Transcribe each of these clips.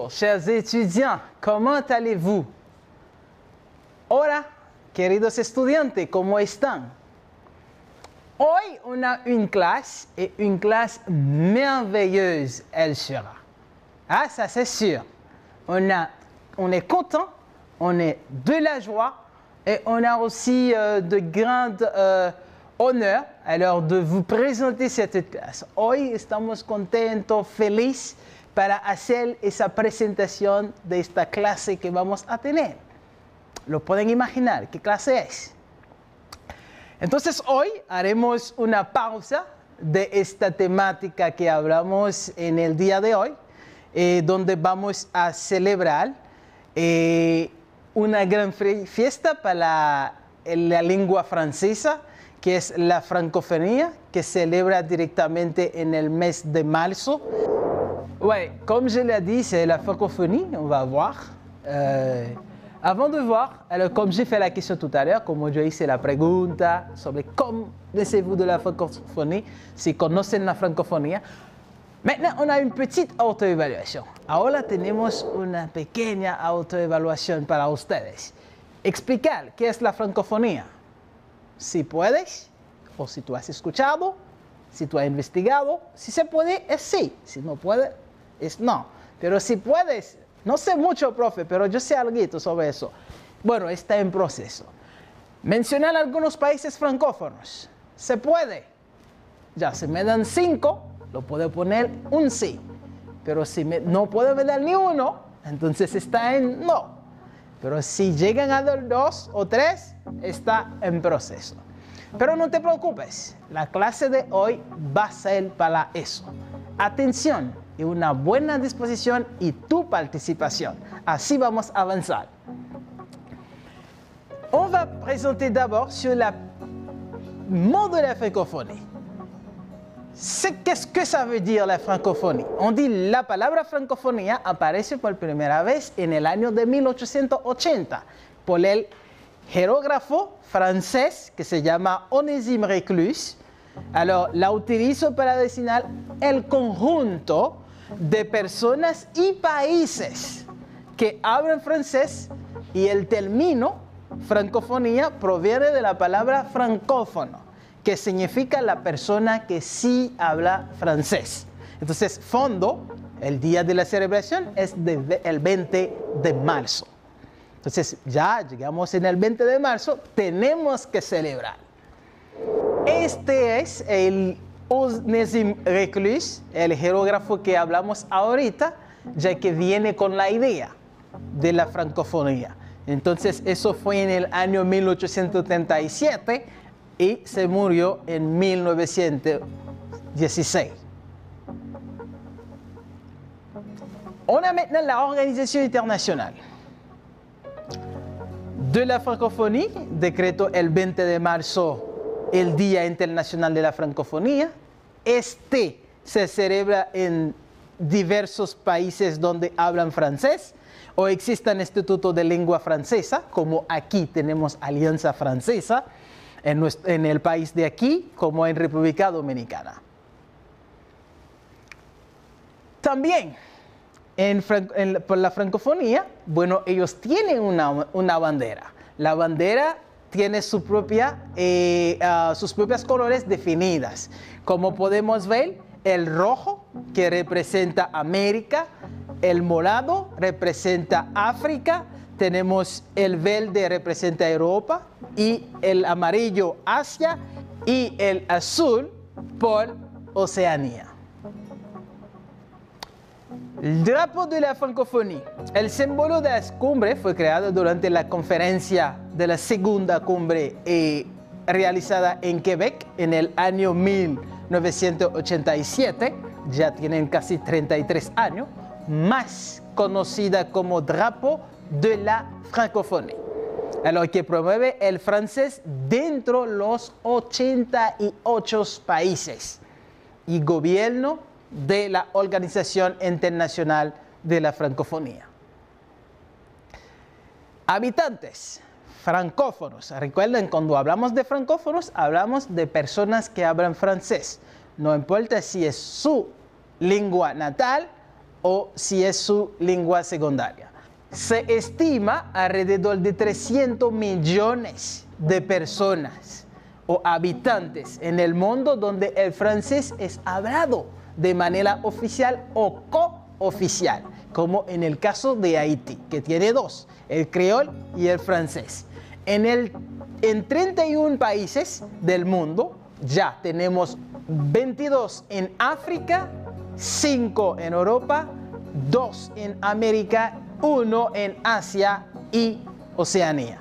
Bonjour, chers étudiants, comment allez-vous? Hola, queridos estudiantes, ¿cómo están? Hoy on a une classe et une classe merveilleuse, elle sera. Ah, ça c'est sûr. On est content, on est de la joie et on a aussi de grands honneurs alors de vous présenter cette clase. Hoy estamos contentos, felices para hacer esa presentación de esta clase que vamos a tener. ¿Lo pueden imaginar? ¿Qué clase es? Entonces hoy haremos una pausa de esta temática que hablamos en el día de hoy, donde vamos a celebrar una gran fiesta para la lengua francesa, que es la francofonía, que celebra directamente en el mes de marzo. Ouais, comme je l'ai dit, c'est la francophonie, on va voir. Avant de voir, alors comme j'ai fait la question tout à l'heure, como yo hice la pregunta sobre cómo pensez-vous de la francophonie, si conocen la francofonía, maintenant on a une petite autoevaluación. Ahora tenemos una pequeña autoevaluación para ustedes. Explicar qué es la francofonía. Si puedes, o si tú has escuchado, si tú has investigado, si se puede es sí, si no puede es no. Pero si puedes, no sé mucho, profe, pero yo sé algo sobre eso. Bueno, está en proceso. Mencionar algunos países francófonos. ¿Se puede? Ya, si me dan 5, lo puedo poner un sí. Pero si no puedo dar ni uno, entonces está en no. Pero si llegan a dar 2 o 3, está en proceso. Pero no te preocupes, la clase de hoy va a ser para eso. Atención y una buena disposición y tu participación. Así vamos a avanzar. On va présenter d'abord sur le mot de la francophonie. Qu'est-ce que ça veut dire la francophonie? On dit la palabra francofonía aparece por primera vez en el año de 1880 por el geógrafo francés que se llama Onésime Reclus. Alors, la utilizo para designar el conjunto de personas y países que hablan francés y el término francofonía proviene de la palabra francófono, que significa la persona que sí habla francés. Entonces, fondo, el día de la celebración es el 20 de marzo. Entonces, ya llegamos en el 20 de marzo, tenemos que celebrar. Este es el Onésime Reclus, el geógrafo que hablamos ahorita, ya que viene con la idea de la francofonía. Entonces, eso fue en el año 1837 y se murió en 1916. On a maintenant la Organisation Internationale de la Francophonie, decretó el 20 de marzo el Día Internacional de la Francofonía. Este se celebra en diversos países donde hablan francés o existen institutos de lengua francesa, como aquí tenemos Alianza Francesa, en el país de aquí, como en República Dominicana. También, por la francofonía, bueno, ellos tienen una bandera. La bandera tiene sus propias colores definidas. Como podemos ver, el rojo, que representa América, el morado representa África, tenemos el verde representa Europa, y el amarillo Asia, y el azul por Oceanía. El drapeau de la francophonie. El símbolo de la cumbre fue creado durante la conferencia de la segunda cumbre realizada en Quebec en el año 1987. Ya tienen casi 33 años. Más conocida como drapeau de la francophonie. A lo que promueve el francés dentro de los 88 países y gobierno de la Organización Internacional de la Francofonía. Habitantes francófonos. Recuerden, cuando hablamos de francófonos, hablamos de personas que hablan francés. No importa si es su lengua natal o si es su lengua secundaria. Se estima alrededor de 300 millones de personas o habitantes en el mundo donde el francés es hablado de manera oficial o cooficial, como en el caso de Haití, que tiene dos, el creol y el francés. En 31 países del mundo ya tenemos 22 en África, 5 en Europa, 2 en América, 1 en Asia y Oceanía.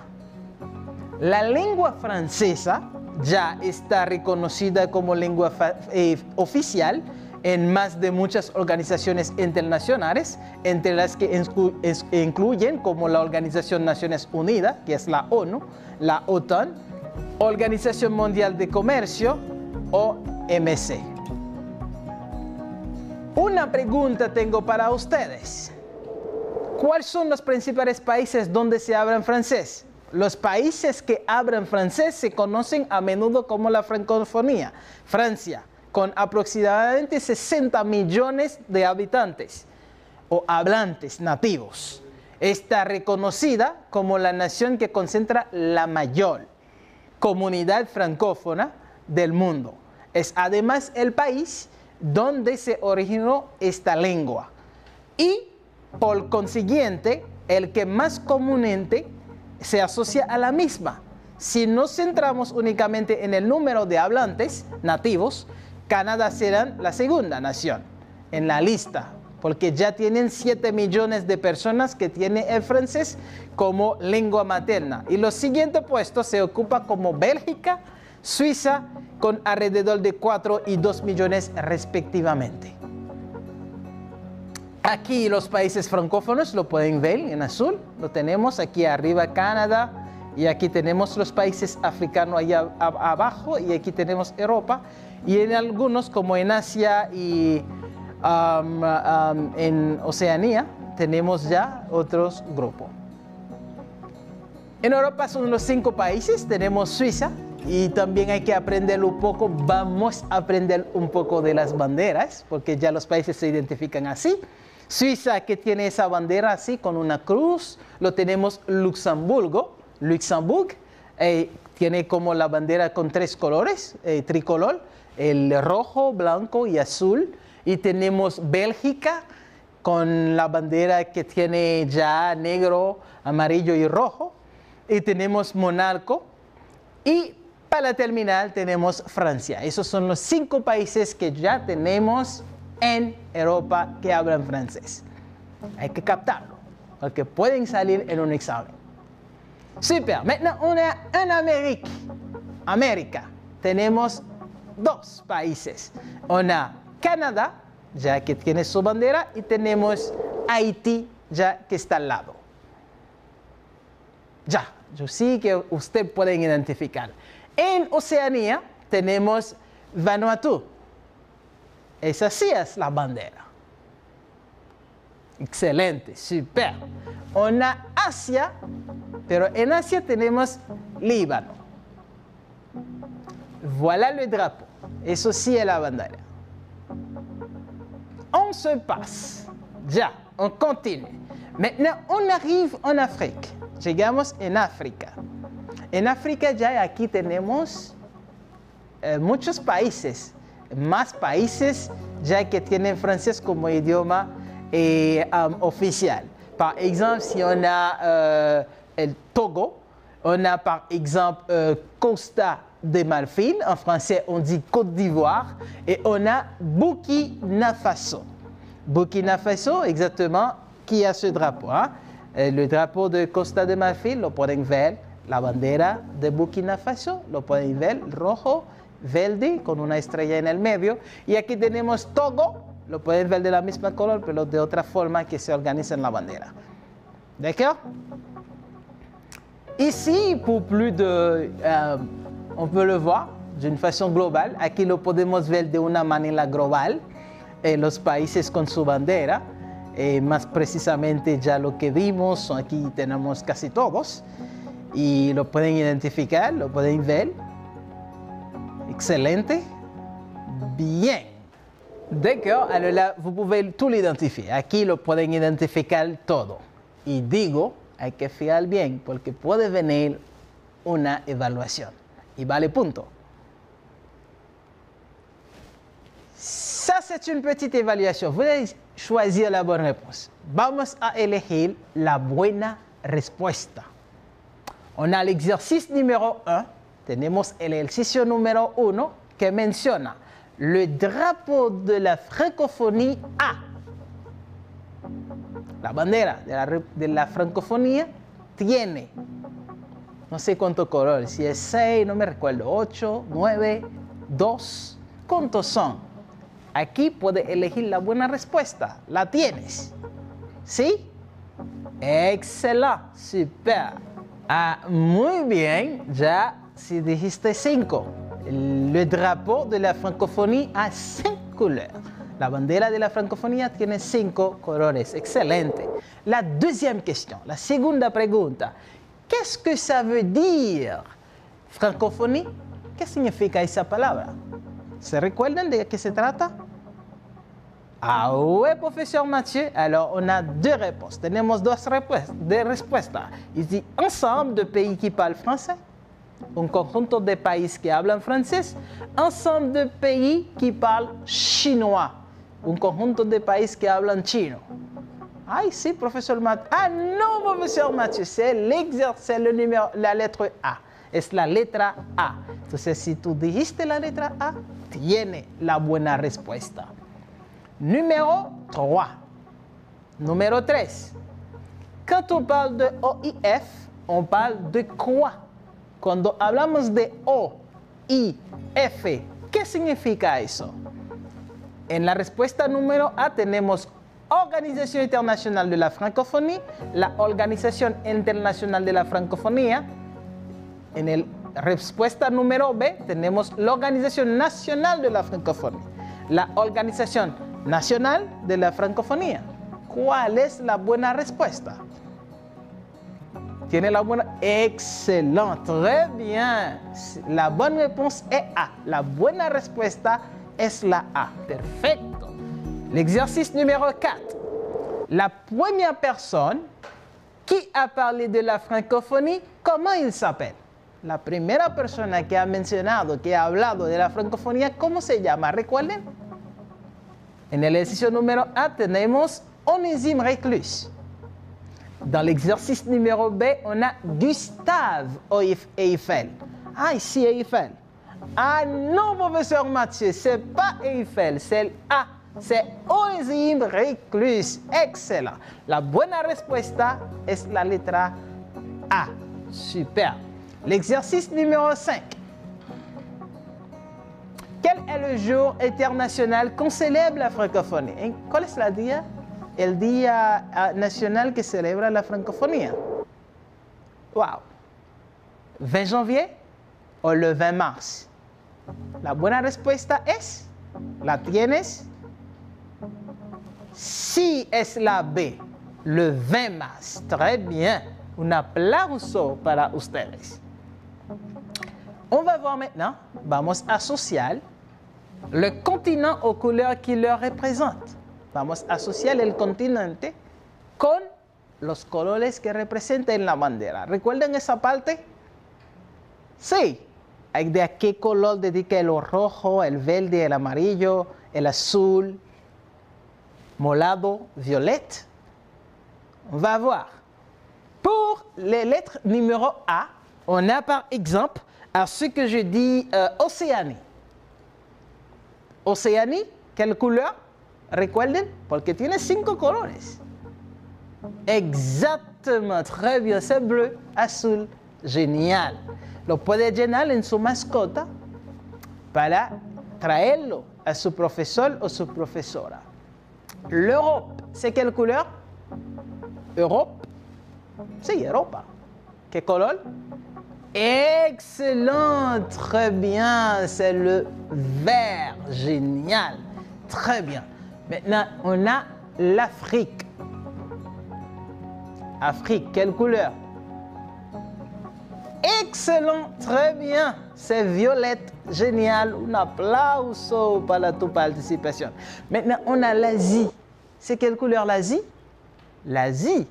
La lengua francesa ya está reconocida como lengua oficial en más de muchas organizaciones internacionales, entre las que incluyen como la Organización de Naciones Unidas, que es la ONU, la OTAN, Organización Mundial de Comercio, OMC. Una pregunta tengo para ustedes. ¿Cuáles son los principales países donde se habla francés? Los países que hablan francés se conocen a menudo como la francofonía. Francia, con aproximadamente 60 millones de habitantes o hablantes nativos, está reconocida como la nación que concentra la mayor comunidad francófona del mundo. Es además el país donde se originó esta lengua y, por consiguiente, el que más comúnmente se asocia a la misma. Si nos centramos únicamente en el número de hablantes nativos, Canadá será la segunda nación en la lista, porque ya tienen 7 millones de personas que tienen el francés como lengua materna. Y los siguientes puestos se ocupa como Bélgica, Suiza, con alrededor de 4 y 2 millones respectivamente. Aquí los países francófonos lo pueden ver en azul, lo tenemos aquí arriba Canadá, y aquí tenemos los países africanos allá abajo, y aquí tenemos Europa, y en algunos como en Asia y en Oceanía tenemos ya otros grupos. En Europa son los 5 países, tenemos Suiza, y también hay que aprender un poco, vamos a aprender un poco de las banderas, porque ya los países se identifican así. Suiza, que tiene esa bandera así con una cruz, lo tenemos Luxemburgo, tiene como la bandera con 3 colores, tricolor, el rojo, blanco y azul. Y tenemos Bélgica con la bandera que tiene ya negro, amarillo y rojo. Y tenemos Mónaco. Y para terminar tenemos Francia. Esos son los 5 países que ya tenemos en Europa que hablan francés. Hay que captarlo, porque pueden salir en un examen. Super. Maintenant, en América tenemos 2 países. Canadá, ya que tiene su bandera, y tenemos Haití, ya que está al lado. Ya, yo sí que usted puede identificar. En Oceanía tenemos Vanuatu. Esa sí es la bandera. Excelente, super. Asia, pero en Asia tenemos Líbano. Voilà le drapeau. Eso sí es la bandera. On se passe. Ya, on continue. Maintenant, on arrive en Afrique. Llegamos en África. En África ya aquí tenemos muchos países, más países ya que tienen francés como idioma oficial. Par exemple, si on a el Togo, on a par exemple Costa de Marfil, en français on dit Côte d'Ivoire, et on a Burkina Faso. Burkina Faso, exactement, qui a ce drapeau. Hein? Le drapeau de Costa de Marfil, lo pueden ver, la bandera de Burkina Faso, lo pueden ver, rojo, verde, con una estrella en el medio. Y aquí tenemos Togo, lo pueden ver de la misma color, pero de otra forma que se organiza en la bandera. D'accord? Ici, pour plus de... on peut le voir d'une façon globale. Aquí lo podemos ver de una manera global, los países con su bandera. Más precisamente ya lo que vimos, aquí tenemos casi todos. Y lo pueden identificar, lo pueden ver. Excelente. Bien. D'accord, alors là, vous pouvez tout l'identifier. Aquí lo pueden identificar todo. Y digo, hay que fijar bien, porque puede venir una evaluación. Y vale punto. Ça, c'est une petite évaluation. Vous allez choisir la bonne réponse. Vamos a elegir la buena respuesta. On a l'exercice numéro 1. Tenemos el ejercicio número 1 que menciona le drapeau de la francophonie A. La bandera de la francofonía tiene, no sé cuántos colores, si es 6, no me recuerdo, 8, 9, 2. ¿Cuántos son? Aquí puedes elegir la buena respuesta. ¿La tienes? ¿Sí? Excelente, super. Muy bien, ya si dijiste 5. Le drapeau de la francophonie a 5 couleurs. La bandera de la francofonía tiene 5 colores. Excelente. La deuxième question, la segunda pregunta. Qu'est-ce que ça veut dire? Francophonie, ¿qué significa esa palabra? ¿Se recuerdan de qué se trata? Ah ouais, professeur Mathieu. Alors, on a 2 réponses. Tenemos dos respuestas. Il dit ensemble de pays qui parlent français. Un conjunto de países que hablan francés. Ensemble de pays qui parlent chinois. Un conjunto de países que hablan chino. Ay, sí, professeur Mathieu. Ah non, professeur Mathieu, c'est la lettre A. Es la letra A. Entonces, si tú dijiste la letra A, tiene la buena respuesta. Numéro 3. Numéro 3. Quand on parle de OIF, on parle de quoi? Cuando hablamos de OIF, ¿qué significa eso? En la respuesta número A tenemos Organización Internacional de la Francophonie, la Organización Internacional de la Francofonía. En la respuesta número B tenemos la Organización Nacional de la Francofonía, la Organización Nacional de la Francofonía. ¿Cuál es la buena respuesta? ¿Tiene la buena? Excelente, très bien. La bonne réponse est A. La buena respuesta es la A. Perfecto. L'exercice numéro 4. La première personne qui a parlé de la francophonie, comment il s'appelle? La primera persona que ha mencionado, que ha hablado de la francofonía, ¿cómo se llama? ¿Recuerden? En el ejercicio número A tenemos Onésime Reclus. Dans l'exercice numéro B, on a Gustave Eiffel. Ah, ici Eiffel. Ah non, professeur Mathieu, c'est pas Eiffel, c'est A. C'est Onésime Reclus. Excellent. La buena respuesta es la letra A. Super. L'exercice numéro 5. Quel est le jour international qu'on célèbre la francophonie? ¿Cuál es el día nacional que celebra la francofonía? Wow. 20 janvier o le 20 mars? La buena respuesta es, ¿la tienes? Sí, es la B, le 20 mars. Très bien. Un aplauso para ustedes. On va voir maintenant, vamos a asociar le continent aux couleurs qui le représentent. Vamos a asociar el continente con los colores que representan la bandera. ¿Recuerdan esa parte? Sí. ¿De a qué color dedica el rojo, el verde, el amarillo, el azul, molado, violette? On va voir. Pour les lettres numéro A, on a par exemple à ce que je dis Océanie. Océanie, quelle couleur? Recuerden, porque tiene 5 colores. Exactement, très bien, c'est bleu, azul, génial. Lo puede llenar en su mascota para traerlo a su profesor o su profesora. L'Europe, c'est quelle couleur? Europe? Sí, Europa. ¿Qué color? Excellent, très bien, c'est le vert, génial, très bien. Maintenant, on a l'Afrique. Afrique, quelle couleur? Excellent, très bien. C'est Violette, génial. Un applauso para tu participation. Maintenant, on a l'Asie. C'est quelle couleur l'Asie? L'Asie.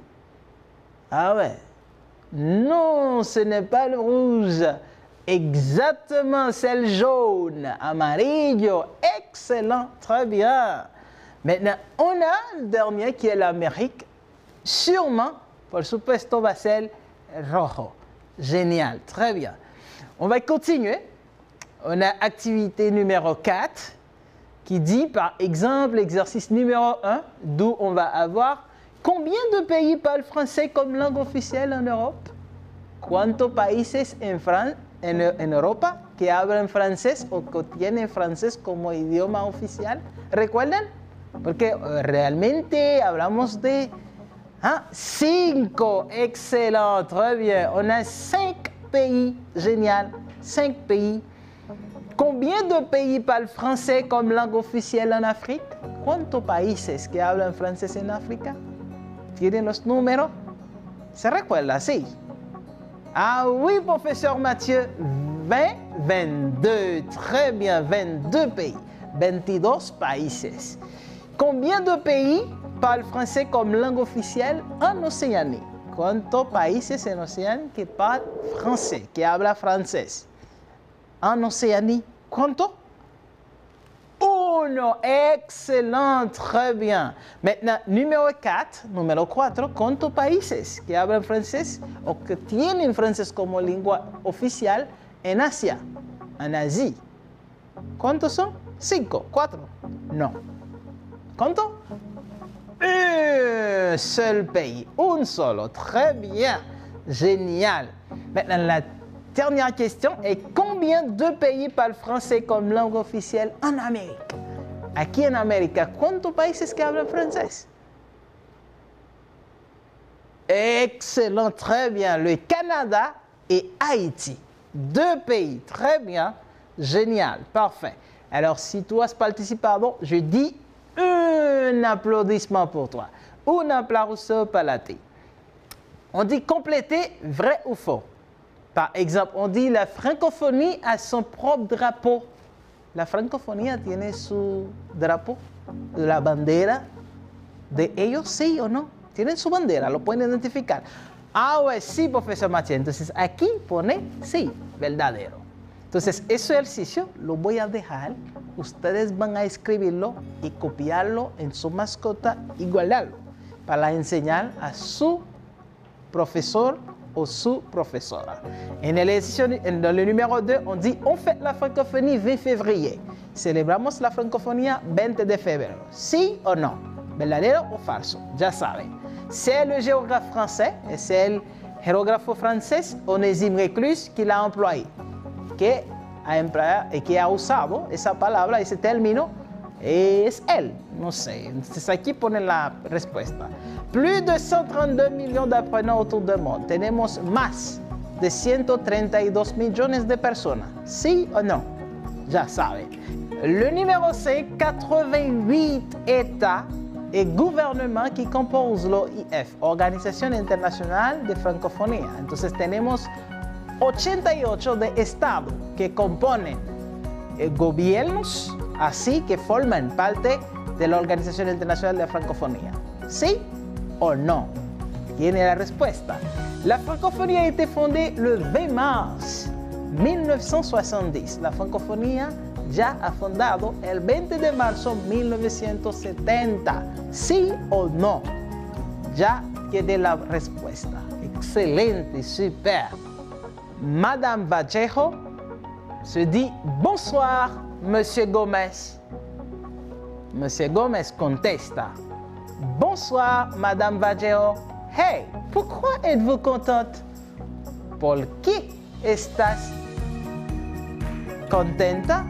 Ah ouais. Non, ce n'est pas le rouge. Exactement, c'est le jaune. Amarillo. Excellent, très bien. Maintenant, on a le dernier qui est l'Amérique. Sûrement, por supuesto, va ser rojo. Génial, très bien. On va continuer. On a activité numéro 4 qui dit, par exemple, exercice numéro 1, d'où on va avoir combien de pays parlent français comme langue officielle en Europe? ¿Cuántos países en Europa que hablan francés o que tienen francés como idioma oficial? ¿Recuerdan? Porque realmente hablamos de 5. Excellent, très bien. On a 5 pays. Génial. 5 pays. Combien de pays parlent français comme langue officielle en Afrique? ¿Cuántos países que hablan francés en África? ¿Tienen los números? ¿Se recuerda? Sí. Ah oui, professeur Mathieu. 22. Très bien, 22 pays. 22 países. Combien de pays parlent français comme langue officielle en Océanie? ¿Cuántos países en Océanie que parlent français, que hablan francés? En Océanie, ¿cuántos? 1. Excellent, très bien. Maintenant, numéro 4, ¿cuántos países que hablan francés o que tienen francés como lengua oficial en Asia, en Asie? ¿Cuántos son? 5, 4. No. ¿Cuántos? Un seul pays, un solo. Très bien, génial. Maintenant, la dernière question est combien de pays parlent français comme langue officielle en Amérique? Aquí en América, ¿cuántos países que hablan francés? Excellent, très bien. Le Canada et Haïti. 2 pays, très bien, génial, parfait. Alors, si tu as participé, je dis un applaudissement pour toi. Un applauso para ti. On dit compléter vrai ou faux. Par exemple, on dit la francophonie a son propre drapeau. La francophonie tiene su drapeau, la bandera de ellos, sí o no. Tienen su bandera, lo pueden identificar. Ah, ouais, sí, profesor Mathieu. Entonces, aquí pone sí, verdadero. Entonces, ese ejercicio lo voy a dejar. Ustedes van a escribirlo y copiarlo en su mascota y guardarlo para enseñar a su profesor ou su professora. En el ejercicio, dans le numéro 2, on dit on fête la francophonie 20 février. Celebramos la francofonía 20 de febrero. ¿Sí o no? ¿Verdadero o falso? Ya saben. C'est le géographe français et c'est le géographe français Onésime Reclus qui l'a employé, que ha usado esa palabra, ese término, es él, no sé. Entonces aquí ponen la respuesta. Plus de 132 millions d'apprenants autour du monde. Tenemos más de 132 millones de personas. ¿Sí o no? Ya saben. Le numéro 5, 88 États et gouvernements qui composent l'OIF, Organización Internacional de Francofonía. Entonces tenemos 88 de estados que componen gobiernos, así que forman parte de la Organización Internacional de Francofonía. ¿Sí o no? Tiene la respuesta. La francophonie a été fondée le 20 mars 1970. La francofonía ya ha fundado el 20 de marzo 1970. ¿Sí o no? Ya tiene la respuesta. Excelente, super. Madame Vallejo se dit bonsoir, Monsieur Gomez. Monsieur Gomez contesta. Bonsoir, Madame Vallejo. Hey, pourquoi êtes-vous contente? ¿Por qué estás contenta?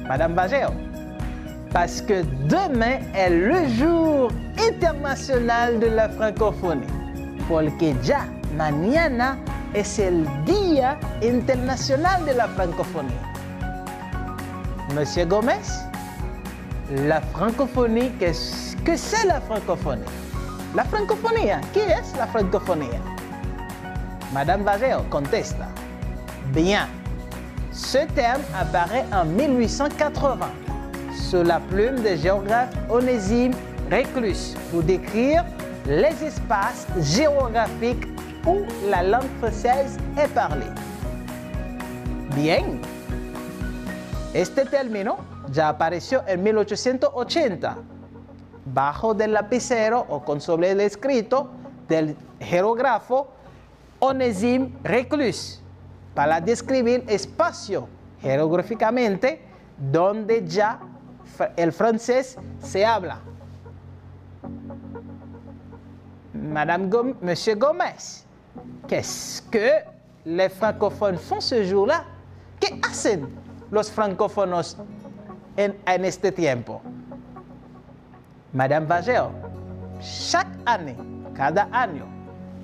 Madame Vallejo. Parce que demain est le jour international de la francophonie. Porque ya mañana es el Día Internacional de la Francofonía. Monsieur Gomez, la francophonie, que c'est la francophonie? La francofonía, ¿qué es la francofonía? Madame Vageo contesta. Bien. Ce terme apparaît en 1880 sous la plume du géographe Onésime Reclus pour décrire les espaces géographiques où la langue française est parlée. Bien. Este término ya apareció en 1880 bajo del lapicero o con sobre el escrito del geógrafo Onésime Reclus para describir espacio geográficamente donde ya el francés se habla. Monsieur Gómez, qu'est-ce que les francophones font ce jour-là? ¿Qué hacen los francófonos en este tiempo? Madame Vageo, chaque année, cada año,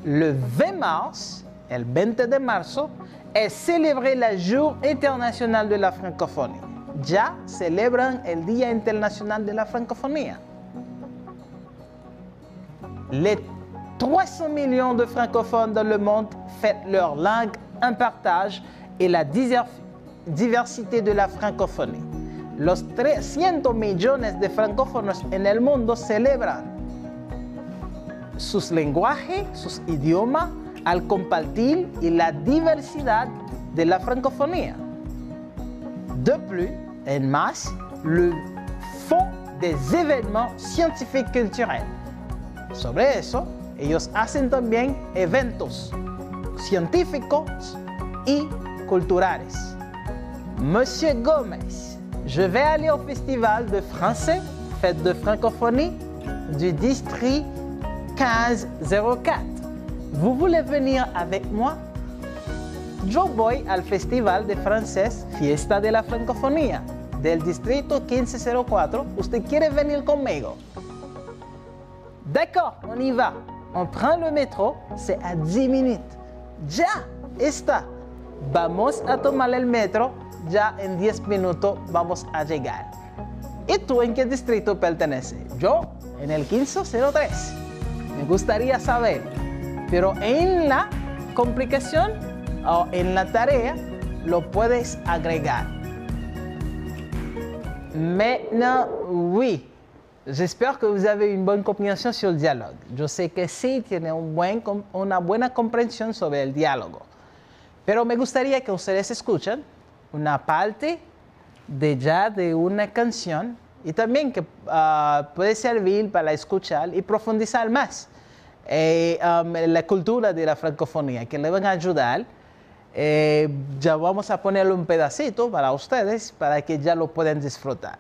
le 20 mars, el 20 de marzo, es célébré el Jour International de la Francophonie. Ya celebran el Día Internacional de la Francofonía. Les 300 millions de francophones dans le monde fêtent leur langue en partage et la diversité de la francophonie. Los 300 millones de francófonos en el mundo celebran sus lenguajes, sus idiomas, al compartir y la diversidad de la francofonía. De plus, en masse, le font des événements scientifiques culturels. Sobre eso, ellos hacen también eventos científicos y culturales. Monsieur Gómez, je vais aller au festival de français, fête de francophonie, du district 1504. Vous voulez venir avec moi? Yo voy al festival de francés, fiesta de la francofonía, del distrito 1504. ¿Usted quiere venir conmigo? D'accord, on y va. On prend le métro, c'est à 10 minutes. Ya está. Vamos a tomar el metro, ya en 10 minutos vamos a llegar. ¿Y tú en qué distrito perteneces? Yo en el 1503. Me gustaría saber, pero en la complicación o en la tarea lo puedes agregar. Maintenant, oui. J'espère que vous avez une bonne compréhension sur el diálogo. Yo sé que sí tiene una buena comprensión sobre el diálogo. Pero me gustaría que ustedes escuchen una parte de una canción y también que puede servir para escuchar y profundizar más la cultura de la francofonía, que le van a ayudar. Ya vamos a ponerle un pedacito para ustedes para que ya lo puedan disfrutar.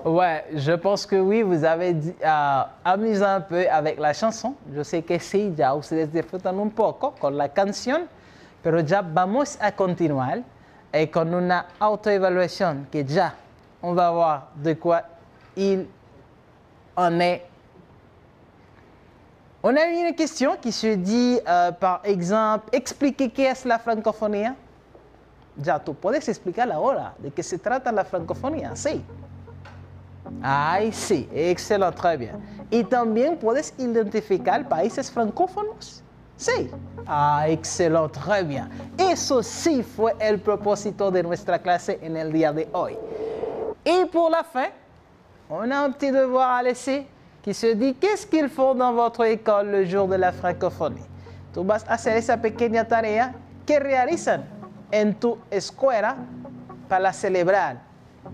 Ouais, je pense que oui, vous avez amusé un peu avec la chanson. Yo sé que sí, ya ustedes disfrutan un poco con la canción, pero ya vamos a continuar con una autoevaluación que ya on va voir de quoi il en est. On a une question qui se dit, par exemple, expliquer qué es la francofonía. Ya tú puedes explicar ahora de qué se trata la francofonía, sí. Ay, sí, excelente, très bien. ¿Y también puedes identificar países francófonos? Sí. Ah, excelente, très bien. Eso sí fue el propósito de nuestra clase en el día de hoy. Y pour la fin, on a un petit devoir à laisser qui se dit qu'est-ce qu'ils font dans votre école le jour de la francophonie. Tú vas a hacer esa pequeña tarea que realizan en tu escuela para celebrar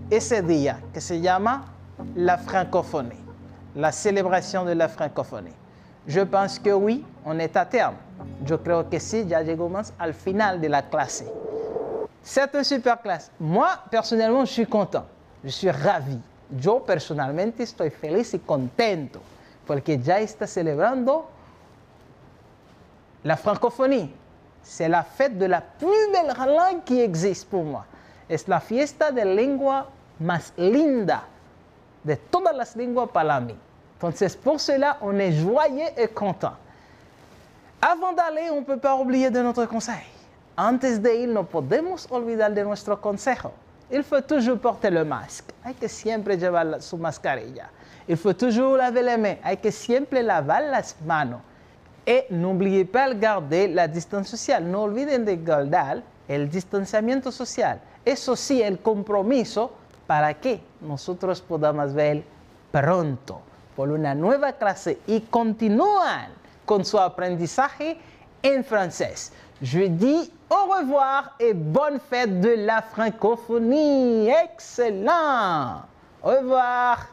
ese día que se llama la francophonie, la célébration de la francophonie. Je pense que oui, on est à terme. Yo creo que sí, ya llegamos al final de la clase. C'est une super classe. Moi, personnellement, je suis content. Je suis ravi. Yo personalmente estoy feliz y contento porque ya está celebrando la francophonie. C'est la fête de la plus belle langue qui existe pour moi. Es la fiesta de lengua más linda de todas las lenguas para mí. Entonces, pour cela, on est joyeux et content. Avant d'aller, on ne peut pas oublier de notre conseil. Antes de ir, no podemos olvidar de nuestro consejo. Il faut toujours porter le masque. Hay que siempre llevar su mascarilla. Il faut toujours laver les mains. Hay que siempre lavar las manos. Et n'oubliez pas de garder la distance sociale. No olviden de guardar el distanciamiento social. Eso sí, el compromiso para que nosotros podamos ver pronto por una nueva clase y continúan con su aprendizaje en francés. Je dis au revoir et bonne fête de la francophonie. Excellent. Au revoir.